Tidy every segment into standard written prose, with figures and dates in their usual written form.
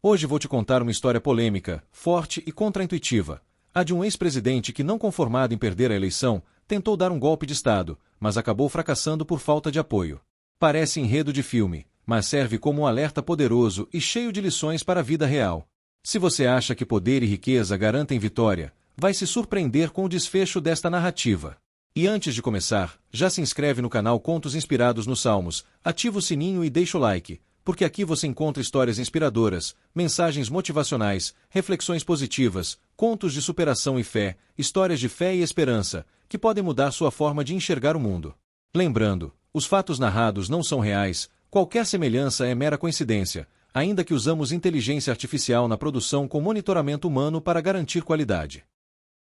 Hoje vou te contar uma história polêmica, forte e contraintuitiva. A de um ex-presidente que, não conformado em perder a eleição, tentou dar um golpe de Estado, mas acabou fracassando por falta de apoio. Parece enredo de filme, mas serve como um alerta poderoso e cheio de lições para a vida real. Se você acha que poder e riqueza garantem vitória, vai se surpreender com o desfecho desta narrativa. E antes de começar, já se inscreve no canal Contos Inspirados nos Salmos, ativa o sininho e deixa o like, porque aqui você encontra histórias inspiradoras, mensagens motivacionais, reflexões positivas, contos de superação e fé, histórias de fé e esperança, que podem mudar sua forma de enxergar o mundo. Lembrando, os fatos narrados não são reais, qualquer semelhança é mera coincidência, ainda que usamos inteligência artificial na produção com monitoramento humano para garantir qualidade.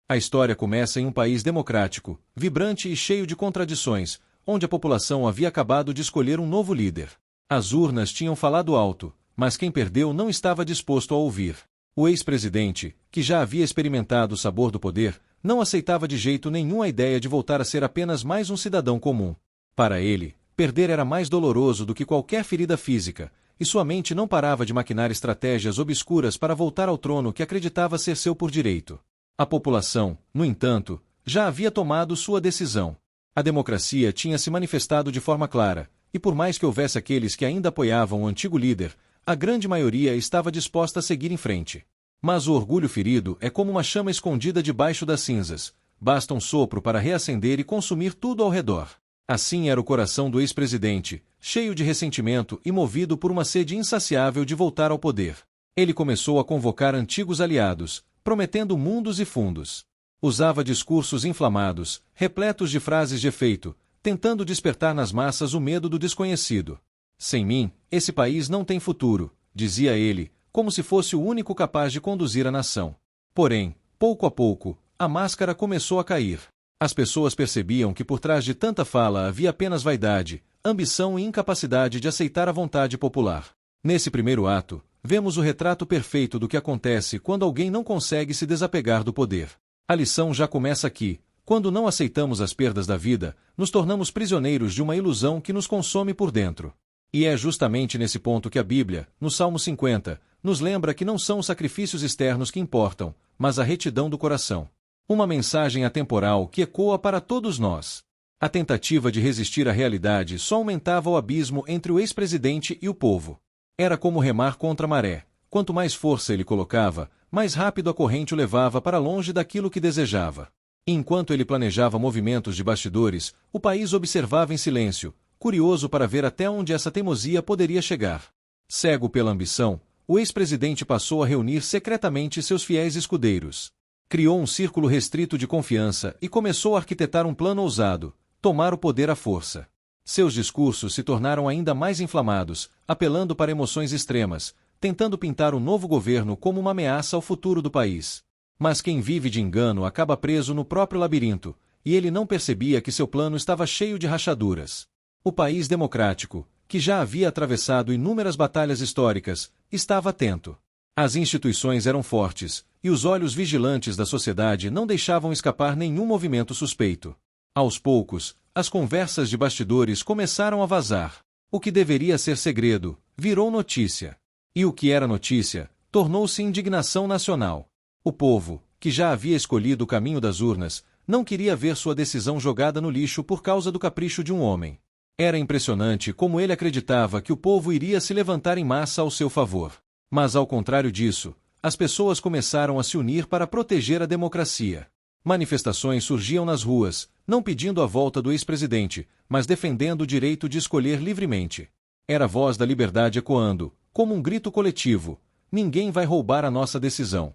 A história começa em um país democrático, vibrante e cheio de contradições, onde a população havia acabado de escolher um novo líder. As urnas tinham falado alto, mas quem perdeu não estava disposto a ouvir. O ex-presidente, que já havia experimentado o sabor do poder, não aceitava de jeito nenhum a ideia de voltar a ser apenas mais um cidadão comum. Para ele, perder era mais doloroso do que qualquer ferida física, e sua mente não parava de maquinar estratégias obscuras para voltar ao trono que acreditava ser seu por direito. A população, no entanto, já havia tomado sua decisão. A democracia tinha se manifestado de forma clara, e por mais que houvesse aqueles que ainda apoiavam o antigo líder, a grande maioria estava disposta a seguir em frente. Mas o orgulho ferido é como uma chama escondida debaixo das cinzas, basta um sopro para reacender e consumir tudo ao redor. Assim era o coração do ex-presidente, cheio de ressentimento e movido por uma sede insaciável de voltar ao poder. Ele começou a convocar antigos aliados, prometendo mundos e fundos. Usava discursos inflamados, repletos de frases de efeito, tentando despertar nas massas o medo do desconhecido. Sem mim, esse país não tem futuro, dizia ele, como se fosse o único capaz de conduzir a nação. Porém, pouco a pouco, a máscara começou a cair. As pessoas percebiam que por trás de tanta fala havia apenas vaidade, ambição e incapacidade de aceitar a vontade popular. Nesse primeiro ato, vemos o retrato perfeito do que acontece quando alguém não consegue se desapegar do poder. A lição já começa aqui. Quando não aceitamos as perdas da vida, nos tornamos prisioneiros de uma ilusão que nos consome por dentro. E é justamente nesse ponto que a Bíblia, no Salmo 50, nos lembra que não são os sacrifícios externos que importam, mas a retidão do coração. Uma mensagem atemporal que ecoa para todos nós. A tentativa de resistir à realidade só aumentava o abismo entre o ex-presidente e o povo. Era como remar contra a maré. Quanto mais força ele colocava, mais rápido a corrente o levava para longe daquilo que desejava. Enquanto ele planejava movimentos de bastidores, o país observava em silêncio, curioso para ver até onde essa teimosia poderia chegar. Cego pela ambição, o ex-presidente passou a reunir secretamente seus fiéis escudeiros. Criou um círculo restrito de confiança e começou a arquitetar um plano ousado: tomar o poder à força. Seus discursos se tornaram ainda mais inflamados, apelando para emoções extremas, tentando pintar o novo governo como uma ameaça ao futuro do país. Mas quem vive de engano acaba preso no próprio labirinto, e ele não percebia que seu plano estava cheio de rachaduras. O país democrático, que já havia atravessado inúmeras batalhas históricas, estava atento. As instituições eram fortes, e os olhos vigilantes da sociedade não deixavam escapar nenhum movimento suspeito. Aos poucos, as conversas de bastidores começaram a vazar. O que deveria ser segredo, virou notícia. E o que era notícia, tornou-se indignação nacional. O povo, que já havia escolhido o caminho das urnas, não queria ver sua decisão jogada no lixo por causa do capricho de um homem. Era impressionante como ele acreditava que o povo iria se levantar em massa ao seu favor. Mas ao contrário disso, as pessoas começaram a se unir para proteger a democracia. Manifestações surgiam nas ruas, não pedindo a volta do ex-presidente, mas defendendo o direito de escolher livremente. Era a voz da liberdade ecoando, como um grito coletivo: ninguém vai roubar a nossa decisão.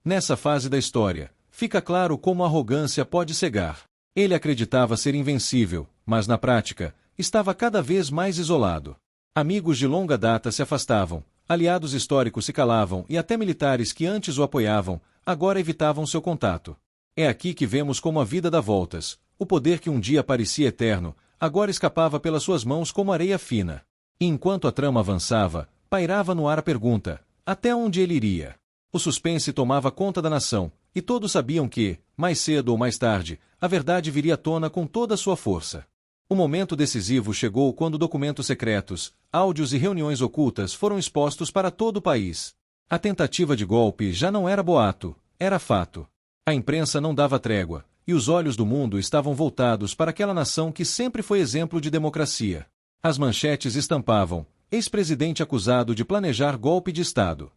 Nessa fase da história, fica claro como a arrogância pode cegar. Ele acreditava ser invencível, mas na prática, estava cada vez mais isolado. Amigos de longa data se afastavam, aliados históricos se calavam e até militares que antes o apoiavam, agora evitavam seu contato. É aqui que vemos como a vida dá voltas. O poder que um dia parecia eterno, agora escapava pelas suas mãos como areia fina. E enquanto a trama avançava, pairava no ar a pergunta: até onde ele iria? O suspense tomava conta da nação, e todos sabiam que, mais cedo ou mais tarde, a verdade viria à tona com toda a sua força. O momento decisivo chegou quando documentos secretos, áudios e reuniões ocultas foram expostos para todo o país. A tentativa de golpe já não era boato, era fato. A imprensa não dava trégua, e os olhos do mundo estavam voltados para aquela nação que sempre foi exemplo de democracia. As manchetes estampavam: ex-presidente acusado de planejar golpe de Estado.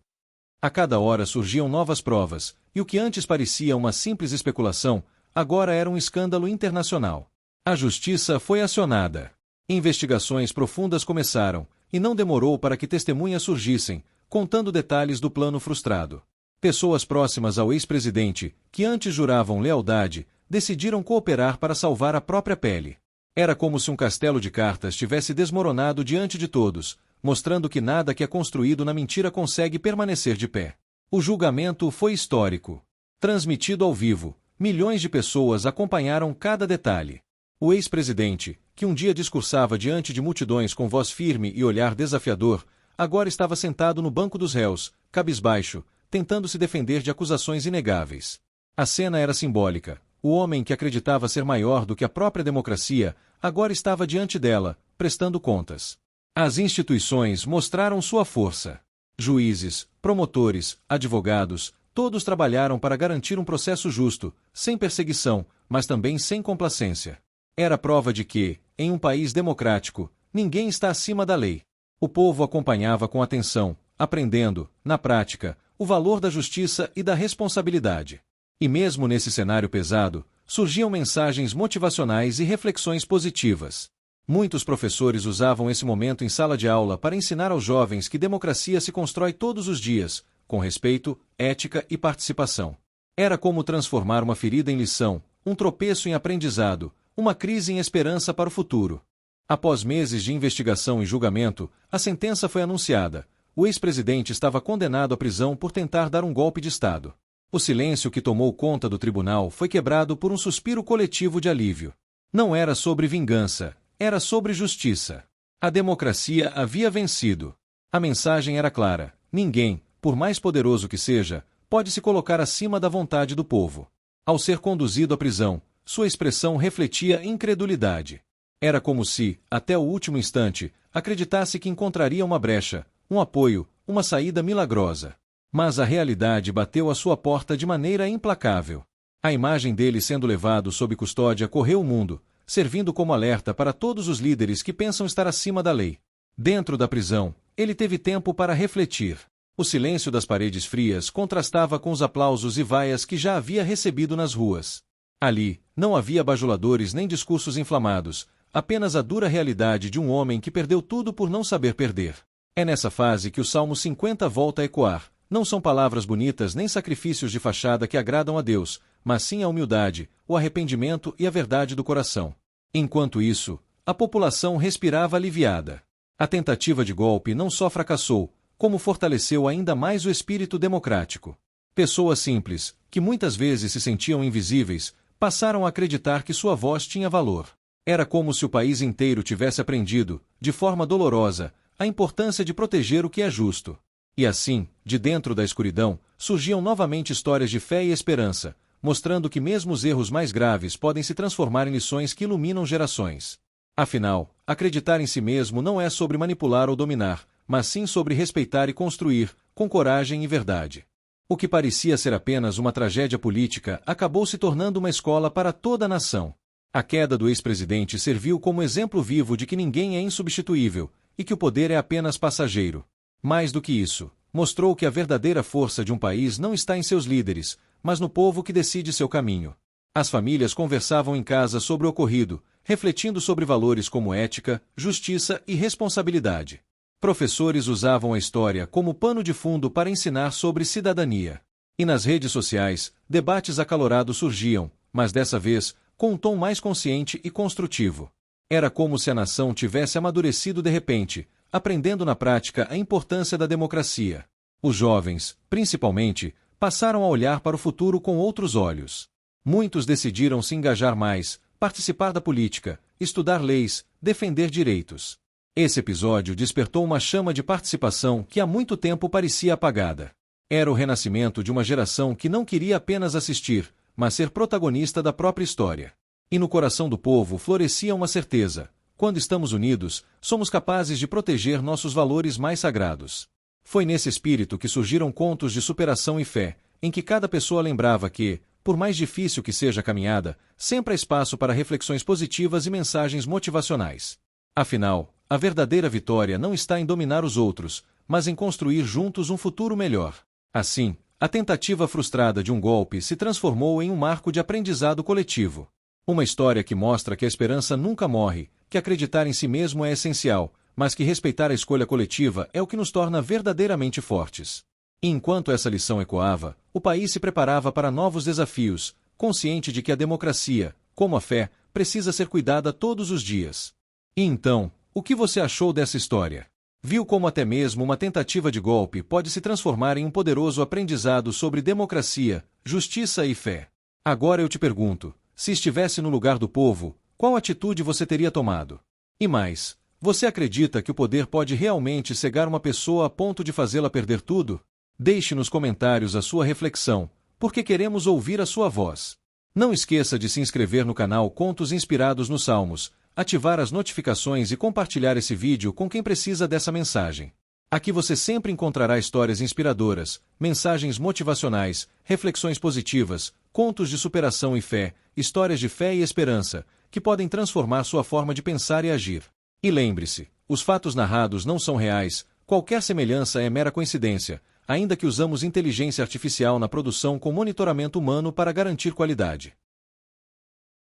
A cada hora surgiam novas provas, e o que antes parecia uma simples especulação, agora era um escândalo internacional. A justiça foi acionada. Investigações profundas começaram, e não demorou para que testemunhas surgissem, contando detalhes do plano frustrado. Pessoas próximas ao ex-presidente, que antes juravam lealdade, decidiram cooperar para salvar a própria pele. Era como se um castelo de cartas tivesse desmoronado diante de todos, mostrando que nada que é construído na mentira consegue permanecer de pé. O julgamento foi histórico. Transmitido ao vivo, milhões de pessoas acompanharam cada detalhe. O ex-presidente, que um dia discursava diante de multidões com voz firme e olhar desafiador, agora estava sentado no banco dos réus, cabisbaixo, tentando se defender de acusações inegáveis. A cena era simbólica. O homem que acreditava ser maior do que a própria democracia, agora estava diante dela, prestando contas. As instituições mostraram sua força. Juízes, promotores, advogados, todos trabalharam para garantir um processo justo, sem perseguição, mas também sem complacência. Era prova de que, em um país democrático, ninguém está acima da lei. O povo acompanhava com atenção, aprendendo, na prática, o valor da justiça e da responsabilidade. E mesmo nesse cenário pesado, surgiam mensagens motivacionais e reflexões positivas. Muitos professores usavam esse momento em sala de aula para ensinar aos jovens que democracia se constrói todos os dias, com respeito, ética e participação. Era como transformar uma ferida em lição, um tropeço em aprendizado, uma crise em esperança para o futuro. Após meses de investigação e julgamento, a sentença foi anunciada. O ex-presidente estava condenado à prisão por tentar dar um golpe de Estado. O silêncio que tomou conta do tribunal foi quebrado por um suspiro coletivo de alívio. Não era sobre vingança, era sobre justiça. A democracia havia vencido. A mensagem era clara: ninguém, por mais poderoso que seja, pode se colocar acima da vontade do povo. Ao ser conduzido à prisão, sua expressão refletia incredulidade. Era como se, até o último instante, acreditasse que encontraria uma brecha, um apoio, uma saída milagrosa. Mas a realidade bateu à sua porta de maneira implacável. A imagem dele sendo levado sob custódia correu o mundo, servindo como alerta para todos os líderes que pensam estar acima da lei. Dentro da prisão, ele teve tempo para refletir. O silêncio das paredes frias contrastava com os aplausos e vaias que já havia recebido nas ruas. Ali, não havia bajuladores nem discursos inflamados, apenas a dura realidade de um homem que perdeu tudo por não saber perder. É nessa fase que o Salmo 50 volta a ecoar. Não são palavras bonitas nem sacrifícios de fachada que agradam a Deus, mas sim a humildade, o arrependimento e a verdade do coração. Enquanto isso, a população respirava aliviada. A tentativa de golpe não só fracassou, como fortaleceu ainda mais o espírito democrático. Pessoas simples, que muitas vezes se sentiam invisíveis, passaram a acreditar que sua voz tinha valor. Era como se o país inteiro tivesse aprendido, de forma dolorosa, a importância de proteger o que é justo. E assim, de dentro da escuridão, surgiam novamente histórias de fé e esperança, mostrando que mesmo os erros mais graves podem se transformar em lições que iluminam gerações. Afinal, acreditar em si mesmo não é sobre manipular ou dominar, mas sim sobre respeitar e construir, com coragem e verdade. O que parecia ser apenas uma tragédia política acabou se tornando uma escola para toda a nação. A queda do ex-presidente serviu como exemplo vivo de que ninguém é insubstituível, e que o poder é apenas passageiro. Mais do que isso, mostrou que a verdadeira força de um país não está em seus líderes, mas no povo que decide seu caminho. As famílias conversavam em casa sobre o ocorrido, refletindo sobre valores como ética, justiça e responsabilidade. Professores usavam a história como pano de fundo para ensinar sobre cidadania. E nas redes sociais, debates acalorados surgiam, mas dessa vez, com um tom mais consciente e construtivo. Era como se a nação tivesse amadurecido de repente, aprendendo na prática a importância da democracia. Os jovens, principalmente, passaram a olhar para o futuro com outros olhos. Muitos decidiram se engajar mais, participar da política, estudar leis, defender direitos. Esse episódio despertou uma chama de participação que há muito tempo parecia apagada. Era o renascimento de uma geração que não queria apenas assistir, mas ser protagonista da própria história. E no coração do povo florescia uma certeza: Quando estamos unidos, somos capazes de proteger nossos valores mais sagrados. Foi nesse espírito que surgiram contos de superação e fé, em que cada pessoa lembrava que, por mais difícil que seja a caminhada, sempre há espaço para reflexões positivas e mensagens motivacionais. Afinal, a verdadeira vitória não está em dominar os outros, mas em construir juntos um futuro melhor. Assim, a tentativa frustrada de um golpe se transformou em um marco de aprendizado coletivo. Uma história que mostra que a esperança nunca morre, que acreditar em si mesmo é essencial, mas que respeitar a escolha coletiva é o que nos torna verdadeiramente fortes. E enquanto essa lição ecoava, o país se preparava para novos desafios, consciente de que a democracia, como a fé, precisa ser cuidada todos os dias. E então, o que você achou dessa história? Viu como até mesmo uma tentativa de golpe pode se transformar em um poderoso aprendizado sobre democracia, justiça e fé? Agora eu te pergunto, se estivesse no lugar do povo, qual atitude você teria tomado? E mais, você acredita que o poder pode realmente cegar uma pessoa a ponto de fazê-la perder tudo? Deixe nos comentários a sua reflexão, porque queremos ouvir a sua voz. Não esqueça de se inscrever no canal Contos Inspirados nos Salmos, ativar as notificações e compartilhar esse vídeo com quem precisa dessa mensagem. Aqui você sempre encontrará histórias inspiradoras, mensagens motivacionais, reflexões positivas, contos de superação e fé, histórias de fé e esperança, que podem transformar sua forma de pensar e agir. E lembre-se, os fatos narrados não são reais, qualquer semelhança é mera coincidência, ainda que usamos inteligência artificial na produção com monitoramento humano para garantir qualidade.